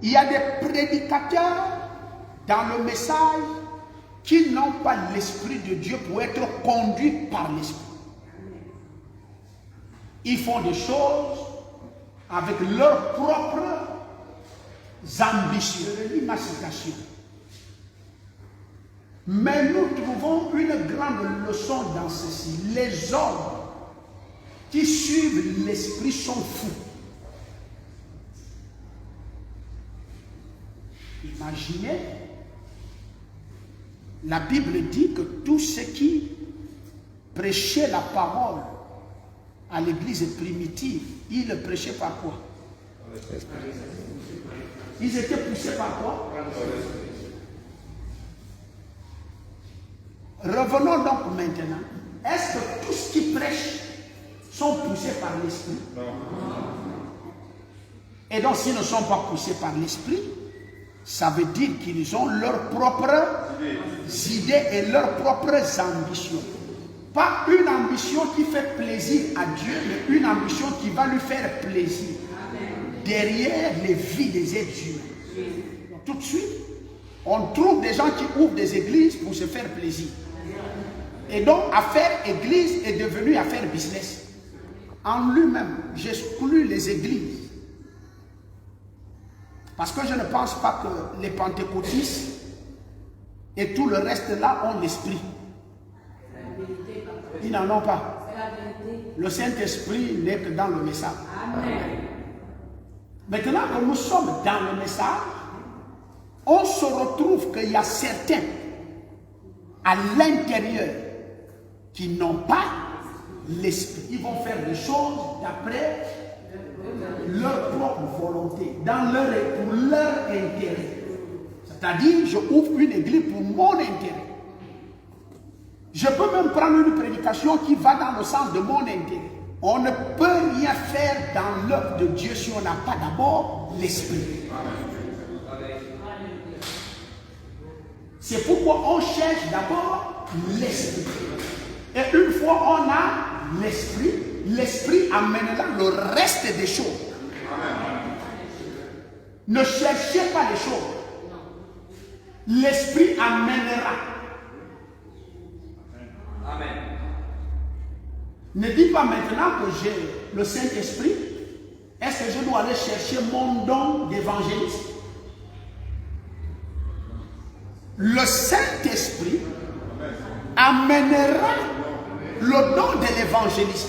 Il y a des prédicateurs dans le message qui n'ont pas l'Esprit de Dieu pour être conduits par l'Esprit. Ils font des choses avec leurs propres ambitions. Je lis ma citation. Mais nous trouvons une grande leçon dans ceci. Les hommes qui suivent l'Esprit sont fous. Imaginez, la Bible dit que tous ceux qui prêchaient la parole à l'église primitive, ils le prêchaient par quoi? Ils étaient poussés par quoi? Revenons donc maintenant. Est-ce que tous qui prêchent sont poussés par l'Esprit? Et donc s'ils ne sont pas poussés par l'Esprit, ça veut dire qu'ils ont leurs propres idées et leurs propres ambitions. Pas une ambition qui fait plaisir à Dieu, mais une ambition qui va lui faire plaisir. Derrière les vies des êtres humains. Tout de suite, on trouve des gens qui ouvrent des églises pour se faire plaisir. Et donc, affaire église est devenue affaire business. En lui-même, j'exclus les églises. Parce que je ne pense pas que les pentecôtistes et tout le reste là ont l'esprit. Ils n'en ont pas. Le Saint-Esprit n'est que dans le message. Maintenant que nous sommes dans le message, on se retrouve qu'il y a certains à l'intérieur qui n'ont pas l'esprit. Ils vont faire des choses d'après leur propre volonté, pour leur intérêt. C'est-à-dire, je ouvre une église pour mon intérêt. Je peux même prendre une prédication qui va dans le sens de mon intérêt. On ne peut rien faire dans l'œuvre de Dieu si on n'a pas d'abord l'esprit. C'est pourquoi on cherche d'abord l'esprit. Et une fois on a l'esprit, l'esprit amènera le reste des choses. Ne cherchez pas les choses. L'esprit amènera. Amen. Ne dis pas maintenant que j'ai le Saint-Esprit. Est-ce que je dois aller chercher mon don d'évangéliste? Le Saint-Esprit amènera le don de l'évangéliste.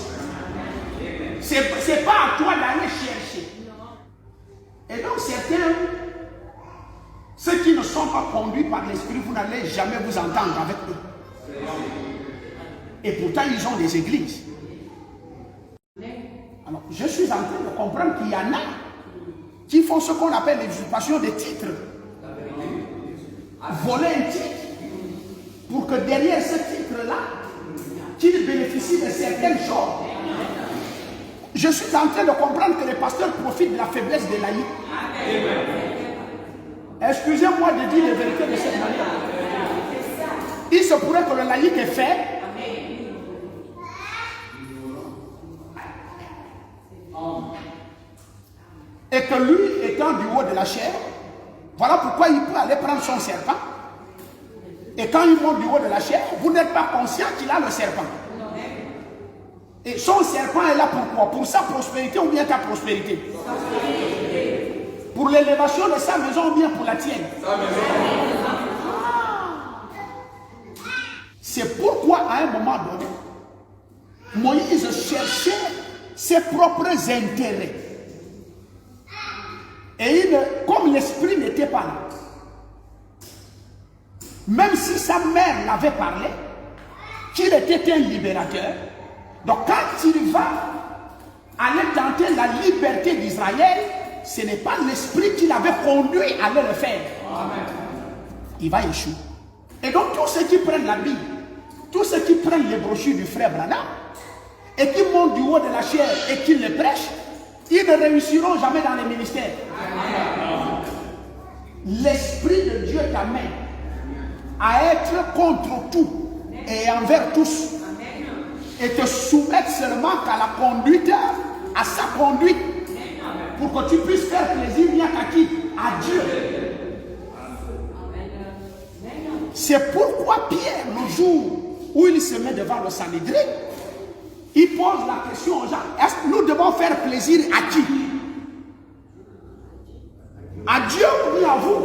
C'est pas à toi d'aller chercher. Et donc certains, ceux qui ne sont pas conduits par l'Esprit, vous n'allez jamais vous entendre avec eux. Et pourtant ils ont des églises. Alors je suis en train de comprendre qu'il y en a qui font ce qu'on appelle l'usurpation des titres. Voler un titre pour que derrière ce titre-là, qu'il bénéficie de certaines choses. Je suis en train de comprendre que les pasteurs profitent de la faiblesse des laïcs. Excusez-moi de dire les vérités de cette manière. Il se pourrait que le laïc est fait. Et que lui, étant du haut de la chair, voilà pourquoi il peut aller prendre son serpent. Et quand il monte du haut de la chair, vous n'êtes pas conscient qu'il a le serpent. Et son serpent est là pour quoi? Pour sa prospérité ou bien ta prospérité? Pour l'élévation de sa maison ou bien pour la tienne? C'est pourquoi à un moment donné, Moïse cherchait ses propres intérêts. Et comme l'esprit n'était pas là, même si sa mère l'avait parlé, qu'il était un libérateur, donc quand il va aller tenter la liberté d'Israël, ce n'est pas l'esprit qui l'avait conduit à aller le faire. Amen. Il va échouer. Et donc tous ceux qui prennent la Bible, tous ceux qui prennent les brochures du frère Branham, et qui montent du haut de la chair et qui les prêchent, ils ne réussiront jamais dans les ministères. L'Esprit de Dieu t'amène à être contre tout et envers tous. Et te soumettre seulement qu'à la conduite, à sa conduite. Pour que tu puisses faire plaisir bien qu'à qui? à Dieu. C'est pourquoi Pierre, le jour où il se met devant le Sanhédrin, il pose la question aux gens, est-ce que nous devons faire plaisir à qui? À Dieu ou bien à vous?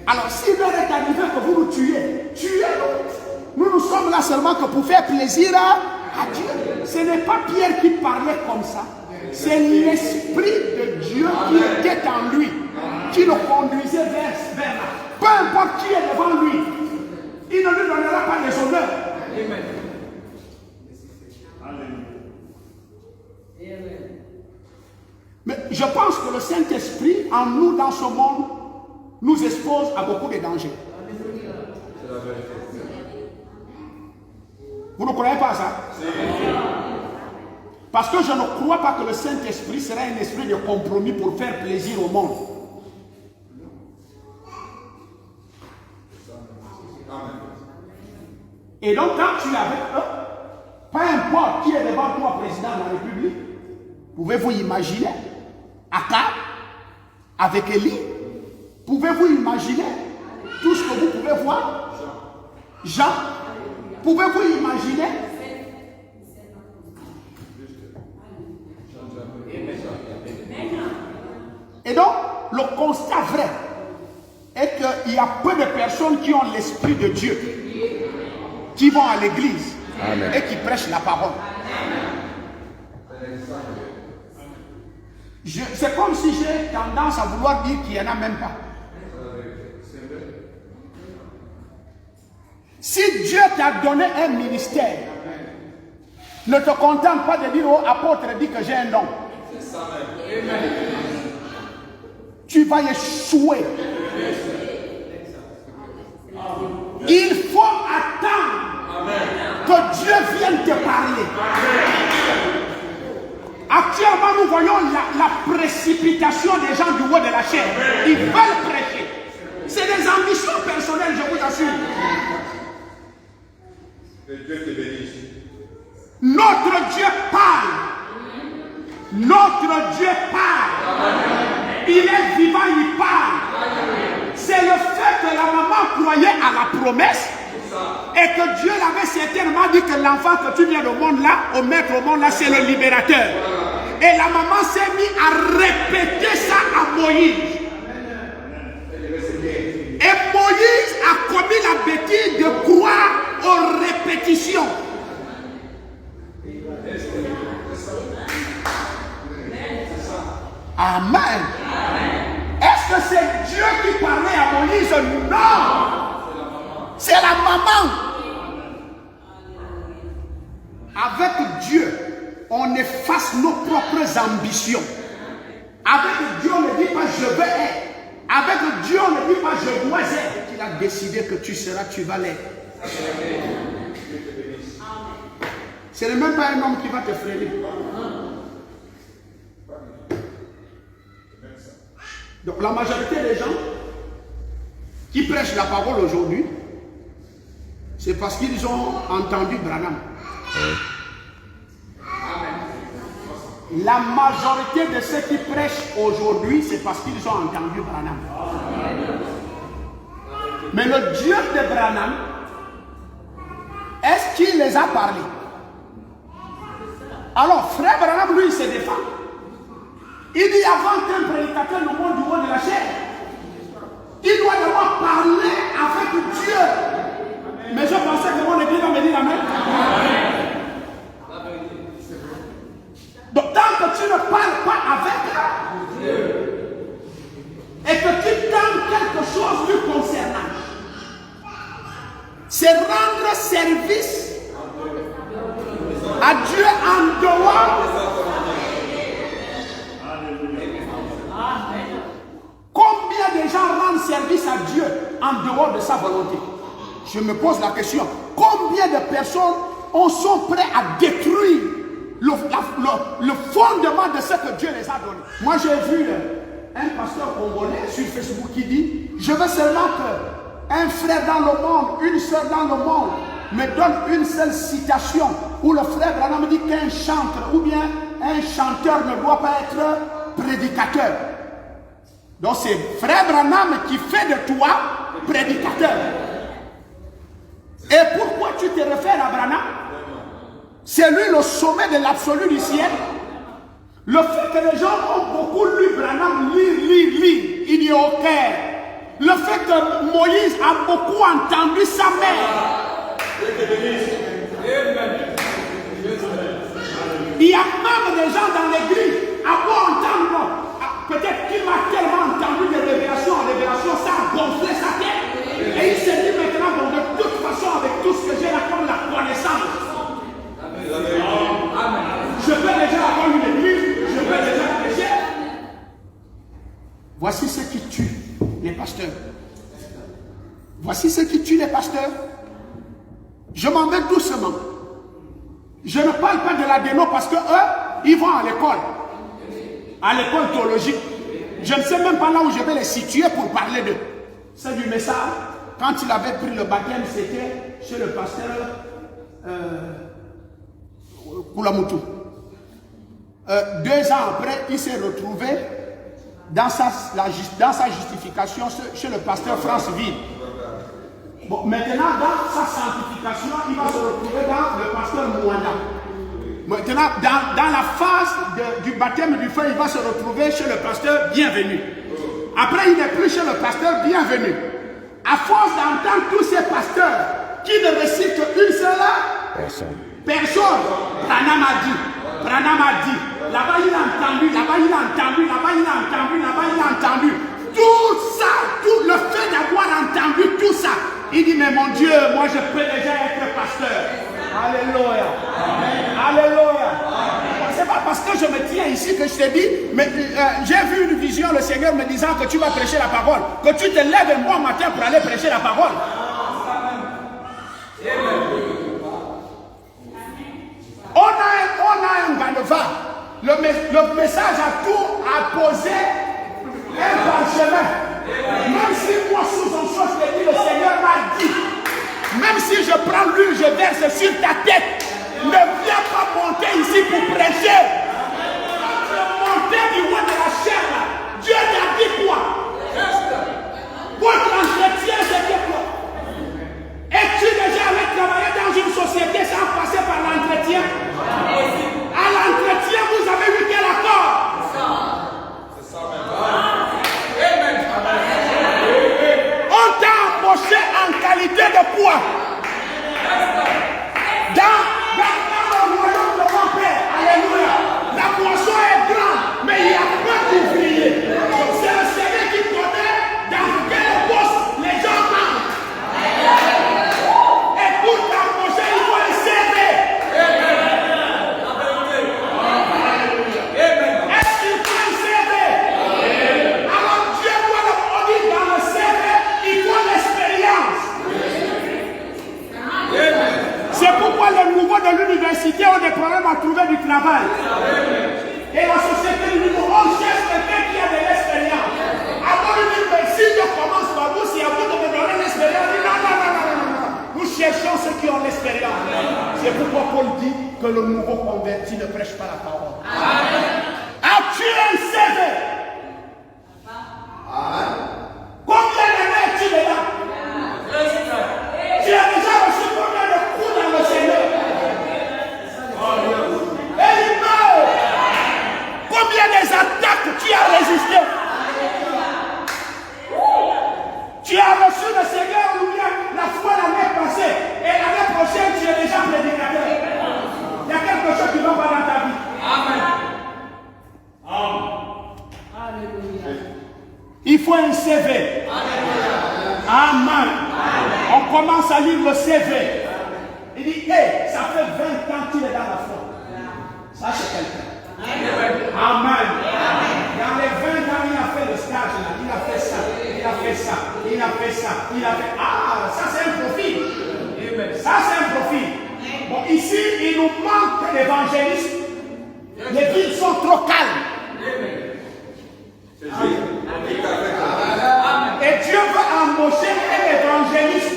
Alors s'il leur est arrivé que vous nous tuez, tuez-nous. Nous sommes là seulement que pour faire plaisir à Dieu. Ce n'est pas Pierre qui parlait comme ça. C'est l'Esprit de Dieu qui était en lui, qui le conduisait vers là. Peu importe qui est devant lui, il ne lui donnera pas les honneurs. Amen. Mais je pense que le Saint-Esprit, en nous, dans ce monde, nous expose à beaucoup de dangers. Vous ne croyez pas ça? Parce que je ne crois pas que le Saint-Esprit sera un esprit de compromis pour faire plaisir au monde. Et donc quand tu es avec eux, peu importe qui est devant toi, président de la République, pouvez-vous imaginer Akab avec Élie? Pouvez-vous imaginer tout ce que vous pouvez voir? Jean? Pouvez-vous imaginer? Et donc, le constat vrai est qu'il y a peu de personnes qui ont l'Esprit de Dieu, qui vont à l'église et qui prêchent la parole. C'est comme si j'ai tendance à vouloir dire qu'il n'y en a même pas. Si Dieu t'a donné un ministère, ne te contente pas de dire au apôtre dit que j'ai un don. Tu vas échouer. Il faut attendre que Dieu vienne te parler. Actuellement, nous voyons la précipitation des gens du haut de la chair. Ils veulent prêcher. C'est des ambitions personnelles, je vous assure. Que Dieu te bénisse. Notre Dieu parle. Notre Dieu parle. Il est vivant, il parle. C'est le fait que la maman croyait à la promesse et que Dieu l'avait certainement dit que l'enfant que tu viens au monde là, au maître au monde là, c'est le libérateur. Et la maman s'est mise à répéter ça à Moïse. Et Moïse a commis la bêtise de croire aux répétitions. Amen. Est-ce que c'est Dieu qui parlait à Moïse? Non. C'est la maman. Avec Dieu, on efface nos propres ambitions. Avec Dieu, on ne dit pas je veux être. Avec Dieu, on ne dit pas je dois être. Il a décidé que tu seras, tu vas l'être. Ce n'est même pas un homme qui va te freiner. Donc la majorité des gens qui prêchent la parole aujourd'hui, c'est parce qu'ils ont entendu Branham. La majorité de ceux qui prêchent aujourd'hui, c'est parce qu'ils ont entendu Branham. Mais le Dieu de Branham, est-ce qu'il les a parlé? Alors, frère Branham, lui, il se défend. Il dit avant qu'un prédicateur ne monte du haut de la chair, il doit d'abord parler avec Dieu. Mais je pensais que mon église va me dire amen. Donc tant que tu ne parles pas avec Dieu et que tu donnes quelque chose lui concernant, c'est rendre service à Dieu en dehors. Combien de gens rendent service à Dieu en dehors de sa volonté? Je me pose la question. Combien de personnes sont prêtes à détruire le fondement de ce que Dieu les a donné? Moi j'ai vu un pasteur congolais sur Facebook qui dit: je veux seulement qu'un frère dans le monde, une soeur dans le monde me donne une seule citation où le frère Branham me dit qu'un chanteur ou bien un chanteur ne doit pas être prédicateur. Donc c'est Frère Branham qui fait de toi prédicateur. Et pourquoi tu te réfères à Branham? C'est lui le sommet de l'absolu du ciel. Le fait que les gens ont beaucoup lu Branham, lire, il n'y a aucun. Le fait que Moïse a beaucoup entendu sa mère. Il y a même des gens dans l'église, à quoi entendre, peut-être qu'il m'a tellement entendu de révélations en révélation, ça a gonflé sa tête. Et il s'est dit maintenant, bon, de toute façon, avec tout ce que j'ai là comme la connaissance, je peux déjà avoir une église, je peux déjà prêcher. Voici ce qui tue les pasteurs. Voici ce qui tue les pasteurs. Je m'en vais doucement. Je ne parle pas de la déno parce que eux, ils vont à l'école théologique. Je ne sais même pas là où je vais les situer pour parler d'eux. C'est du message. Quand il avait pris le baptême, c'était chez le pasteur Kulamutu. 2 ans après, il s'est retrouvé dans sa justification chez le pasteur Franceville. Bon, maintenant, dans sa sanctification, il va se retrouver dans le pasteur Mouanda. Maintenant, dans la phase du baptême du feu, il va se retrouver chez le pasteur Bienvenu. Après, il n'est plus chez le pasteur Bienvenu. À force d'entendre tous ces pasteurs qui ne récitent qu'une seule personne, Branham a dit, là-bas il a entendu, là-bas il a entendu, là-bas il a entendu, là-bas il a entendu. Tout ça, tout le fait d'avoir entendu tout ça, il dit, mais mon Dieu, moi je peux déjà être pasteur. Alléluia. Alléluia. C'est pas parce que je me tiens ici que je te dis, mais j'ai vu une vision, le Seigneur me disant que tu vas prêcher la parole, que tu te lèves un bon matin pour aller prêcher la parole. On a un Ganova. Le message a tout apposé un parchemin. Même si moi sous son chose je te dis, le Seigneur m'a dit, même si je prends l'huile, je verse sur ta tête, ne viens pas monter ici pour prêcher. Monter du haut de la chair là. Dieu t'a dit quoi? Votre entretien c'était quoi? Es-tu déjà allé travailler dans une société sans passer par l'entretien? À l'entretien, vous avez eu quel accord? C'est ça même. On t'a embauché en qualité de quoi? Dans le royaume de mon Père. Alléluia. La moisson est grande, mais il y a peu d'ouvriers. C'est le Seigneur qui connaît dans quel poste les gens mangent. Et pour t'embaucher, il faut les servir. Est-ce qu'il faut les servir? Alors Dieu doit le dire dans le servir, il faut l'expérience. C'est pourquoi les nouveaux de l'université ont des problèmes à trouver du travail. Et la société du niveau, on cherche quelqu'un qui a de l'expérience. Avant de dire, mais si je commence par vous, c'est à vous de me donner l'expérience. Non. Nous cherchons ceux qui ont l'expérience. C'est pourquoi Paul dit que le nouveau converti ne prêche pas la parole. As-tu un CV? Combien d'années es-tu dedans? Tu as déjà reçu combien de coups dans le Seigneur? Et il meurt. Combien des attaques tu as résisté? Tu as reçu le Seigneur ou bien la foi l'année passée et l'année prochaine tu es déjà prédicateur. Il y a quelque chose qui ne va pas dans ta vie. Amen. Il faut un CV. Amen. On commence à lire le CV. Il dit, hey, ça fait 20 ans qu'il est dans la foi. Ça, c'est quelqu'un. Amen. Dans les 20 ans, il a fait le stage là. Il a fait ça. Il a fait ça. Il a fait ça. Il a fait. Ah, ça c'est un profil. Ça c'est un profil. Bon, ici, il nous manque l'évangéliste. Les villes sont trop calmes. Et Dieu veut embaucher un évangéliste.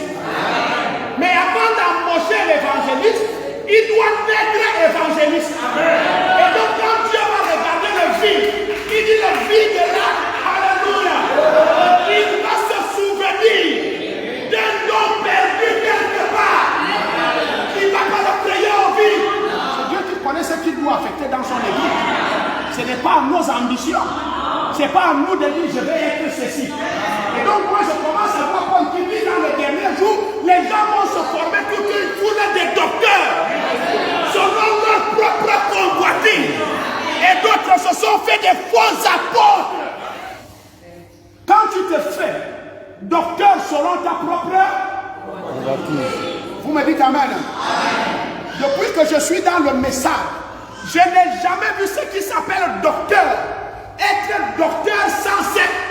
Mais avant d'embaucher l'évangéliste, il doit être évangéliste. Et donc quand Dieu va regarder le vide, il dit le vide est là. Alléluia. c'est pas à nous de dire je vais être ceci. Et donc moi je commence à voir comme qui dit dans les derniers jours, les gens vont se former toute une foule de docteurs selon leur propre convoitise. Et d'autres se sont fait des faux apôtres. Quand tu te fais docteur selon ta propre convoitise, vous me dites amen. Depuis que je suis dans le message, je n'ai jamais vu ce qui s'appelle docteur. Être docteur sans être.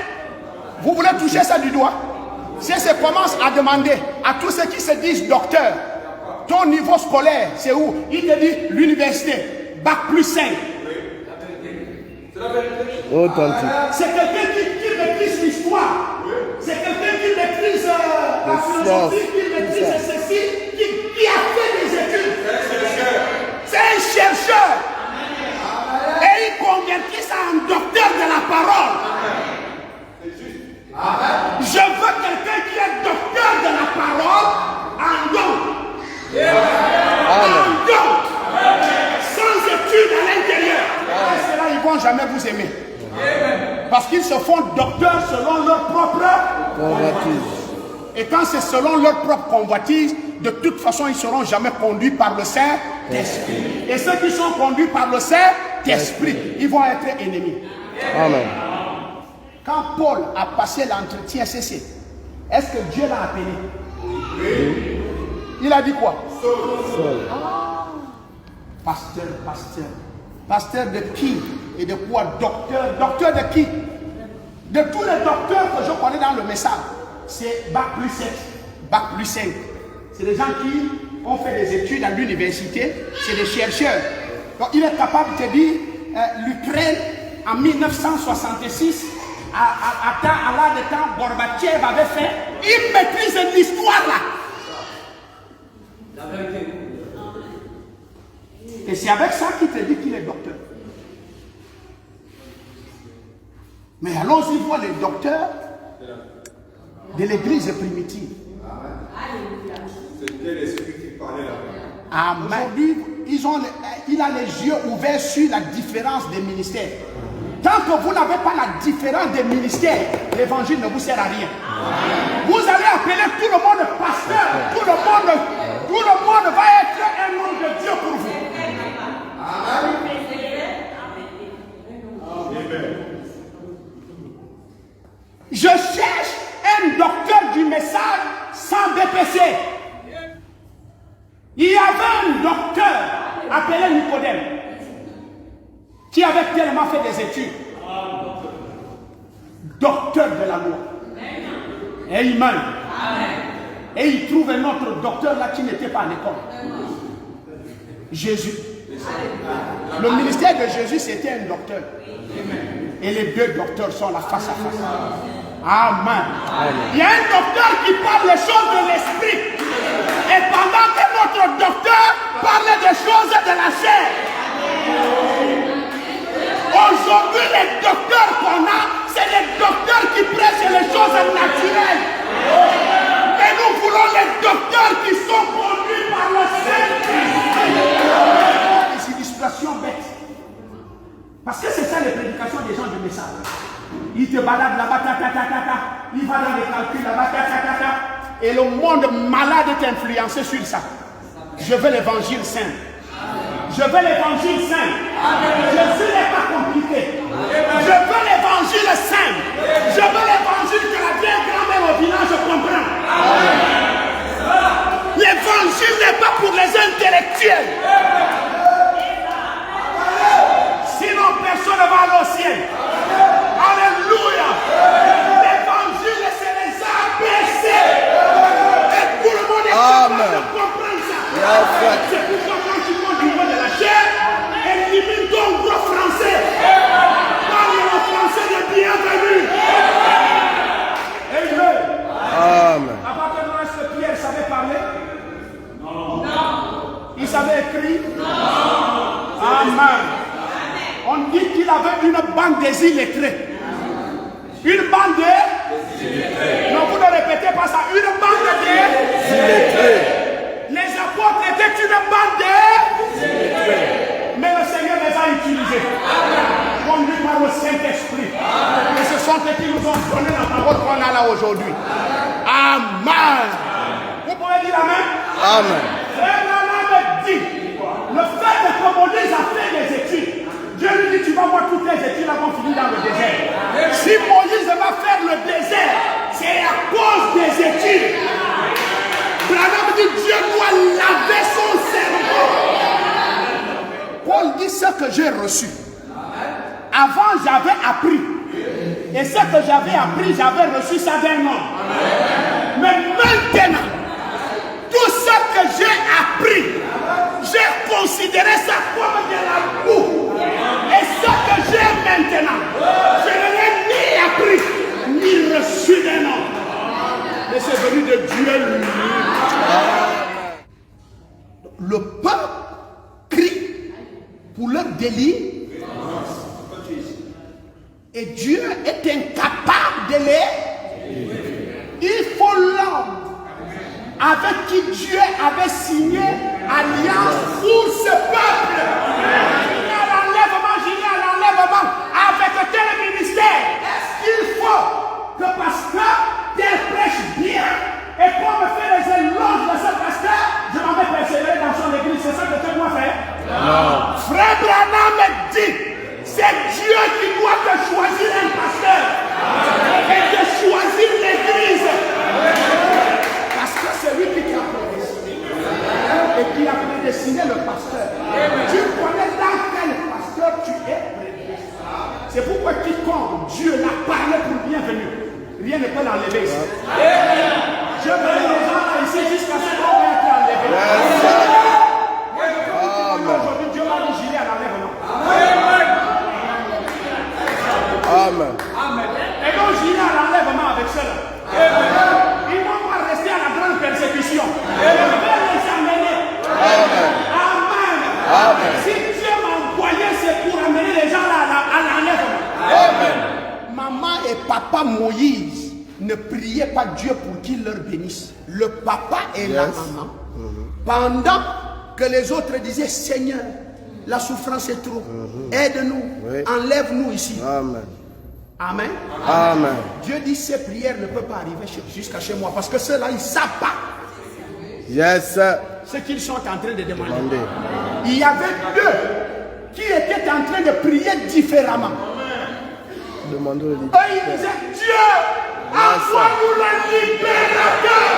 Vous voulez toucher ça du doigt? Si je commence à demander à tous ceux qui se disent docteur, ton niveau scolaire, c'est où? Il te dit l'université, bac plus 5. C'est quelqu'un qui maîtrise l'histoire. C'est quelqu'un qui maîtrise la philosophie, qui maîtrise ceci, qui a fait des études. C'est un chercheur. Et il convertit ça en docteur de la parole. Je veux quelqu'un qui est docteur de la parole en don. En don. Sans études à l'intérieur. Et cela, ils ne vont jamais vous aimer. Parce qu'ils se font docteurs selon leur propre convoitise. Et quand c'est selon leur propre convoitise, de toute façon, ils ne seront jamais conduits par le Saint-Esprit. Et ceux qui sont conduits par le Saint-Esprit, ils vont être ennemis. Amen. Quand Paul a passé l'entretien CC, est-ce que Dieu l'a appelé? Oui. Il a dit quoi? Pasteur, pasteur. Pasteur de qui? Et de quoi? Docteur. Docteur de qui? De tous les docteurs que je connais dans le message. C'est bac plus 7, bac plus 5. C'est des gens qui ont fait des études à l'université. C'est des chercheurs. Donc il est capable de te dire l'Ukraine en 1966, à l'âge de temps, Gorbatchev avait fait. Il maîtrise l'histoire là. Et c'est avec ça qu'il te dit qu'il est docteur. Mais allons-y voir les docteurs de l'église primitive. C'était l'esprit qui parlait là. Amen. Aujourd'hui, il a les yeux ouverts sur la différence des ministères. Tant que vous n'avez pas la différence des ministères, l'évangile ne vous sert à rien. Vous allez appeler tout le monde pasteur. Tout le monde va être un homme de Dieu pour vous. Je cherche un docteur du message sans BPC. Il y avait un docteur appelé Nicodème qui avait tellement fait des études. Docteur de la loi. Amen. Et il trouve un autre docteur là qui n'était pas à l'école. Jésus. Le ministère de Jésus, c'était un docteur. Et les deux docteurs sont là face à face. Amen. Il y a un docteur qui parle des choses de l'esprit. Et pendant que notre docteur parle des choses de la chair. Aujourd'hui, les docteurs qu'on a, c'est les docteurs qui prêchent les choses naturelles. Mais nous voulons les docteurs qui sont conduits par le Saint-Esprit. C'est une situation bête. Parce que c'est ça les prédications des gens du message. Il te balade là-bas, il va dans les calculs là-bas, et le monde malade est influencé sur ça. Je veux l'évangile saint. Je veux l'évangile saint. Jésus n'est pas compliqué. Je veux l'évangile saint. Je veux l'évangile que la vieille grand-mère au village comprend. L'évangile n'est pas pour les intellectuels. Sinon personne ne va aller au ciel. Alléluia. L'évangile c'est les ABC. Et tout le monde est capable de comprendre ça. C'est pourquoi quand tu prends du mot de la chair, élimine ton gros français. Parle le français de bienvenue. Amen. À partir de là, est-ce que Pierre savait parler? Non. Il savait écrire? Non. Amen. On dit qu'il avait une bande des illettrés. Une bande des illettrés. Non, vous ne répétez pas ça. Une bande des illettrés. Les apôtres étaient une bande des illettrés. Mais le Seigneur les a utilisés. Conduits par le Saint-Esprit. sanctionner la parole qu'on a là aujourd'hui. Amen. Vous pouvez dire Amen? Amen. Frère Branham dit, le fait de que Moïse a fait des études, Dieu lui dit, tu vas voir toutes les études là vont finir dans le désert. Si Moïse va faire le désert, c'est à cause des études. Branham dit, Dieu doit laver son cerveau. Paul dit ce que j'ai reçu. Avant, j'avais appris. Et ce que j'avais appris, j'avais reçu ça d'un homme. Mais maintenant, tout ce que j'ai appris, j'ai considéré ça comme de la boue. Et ce que j'ai maintenant, je ne l'ai ni appris, ni reçu d'un homme. Mais c'est venu de Dieu lui. Le peuple crie pour leur délit. Et Dieu est incapable de les. Il faut l'homme avec qui Dieu avait signé alliance pour ce peuple. J'irai à l'enlèvement avec tel ministère. Il faut que pasteur tel prêche bien. Et pour me faire les éloges de ce pasteur, je m'en vais persévérer dans son église. C'est ça que tu dois faire? Non. Frère Branham me dit. C'est Dieu qui doit te choisir un pasteur et te choisir l'église. Parce que c'est lui qui t'a prédestiné et qui a prédestiné le pasteur. Tu connais dans quel pasteur tu es prédestiné. C'est pourquoi quiconque Dieu l'a parlé pour bienvenue, rien ne peut l'enlever ici. Je veux les gens là ici jusqu'à ce qu'on va être enlevé. Aujourd'hui, Dieu m'a dit j'irai à l'enlèvement. Amen. Et donc j'irai à l'enlèvement avec cela. Ils ne vont pas rester à la grande persécution. Je vais les amener. Amen. Amen. Amen. Si Dieu m'a envoyé, c'est pour amener les gens là à l'enlèvement. Amen. Maman et papa Moïse ne priaient pas Dieu pour qu'il leur bénisse. Le papa et la maman, pendant que les autres disaient Seigneur, la souffrance est trop, aide-nous, enlève-nous ici. Amen. Amen. Amen. Dieu dit ces prières ne peuvent pas arriver jusqu'à chez moi parce que ceux-là ils ne savent pas ce qu'ils sont en train de demander. Il y avait deux qui étaient en train de prier différemment. Eux ils disaient Dieu, envoie-nous le libérateur.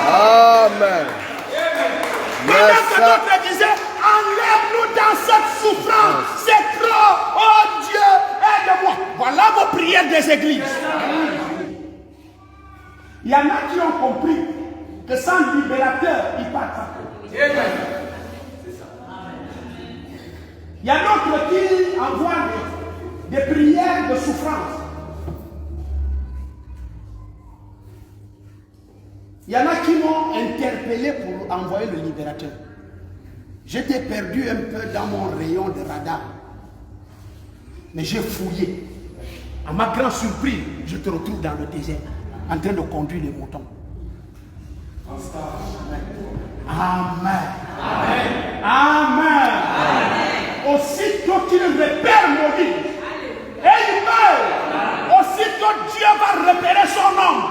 Amen. Pendant que d'autres disaient enlève-nous dans cette souffrance, c'est trop, oh Dieu, aide-moi. Voilà vos prières des églises. Il y en a qui ont compris que sans libérateur, ils partent pas. Il y a d'autres qui envoient des prières de souffrance. Il y en a qui m'ont interpellé pour envoyer le libérateur. J'étais perdu un peu dans mon rayon de radar. Mais j'ai fouillé. À ma grande surprise, je te retrouve dans le désert, en train de conduire les moutons. Amen. Amen. Amen. Amen. Aussitôt qu'il repère Moïse, et il meurt, aussitôt Dieu va repérer son homme.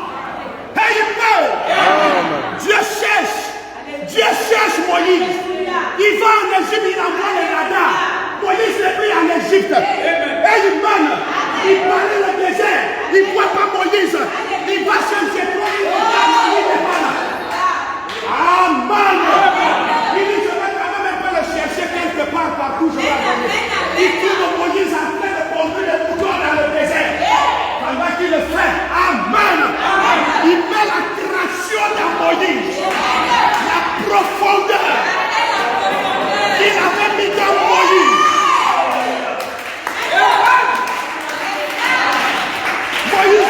Et il meurt. Amen. Dieu cherche Moïse. Il va en Égypte, il envoie les radars. Moïse est pris en Égypte. Et il meurt. Il parlait le désert. Il ne voit pas Moïse. Il va chercher pour lui. Il n'est pas là. Amen. Il dit, je vais quand même un peu le chercher quelque part partout. Je vais aller. Il trouve Moïse en train de conduire les moutons dans le désert. Pendant qu'il le fait. Amen. Il met la création dans Moïse. La profondeur qu'il avait mis dans Moïse. Moïse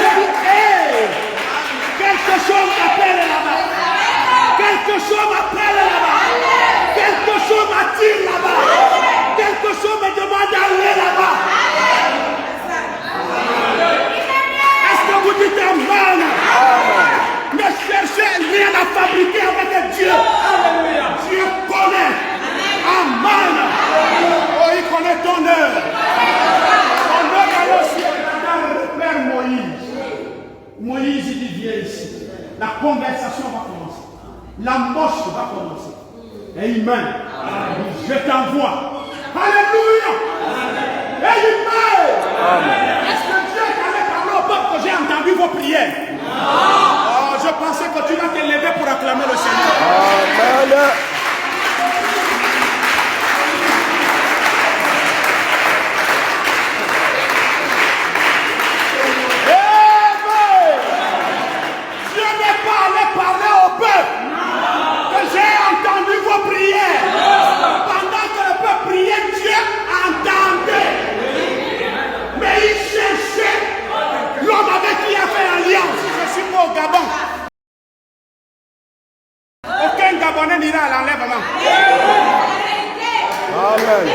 Moïse dit viens ici. La conversation va commencer. L'embauche va commencer. Amen. Je t'envoie. Alléluia. Amen. Est-ce que Dieu t'avait parlé au peuple que j'ai entendu vos prières? Oh, je pensais que tu vas te lever pour acclamer le Seigneur. Amen. Parler au peuple que j'ai entendu vos prières. Pendant que le peuple priait, Dieu entendait. Mais il cherchait l'homme avec qui il a fait alliance. Je suis pas au Gabon. Aucun Gabonais n'ira à l'enlèvement. Amen.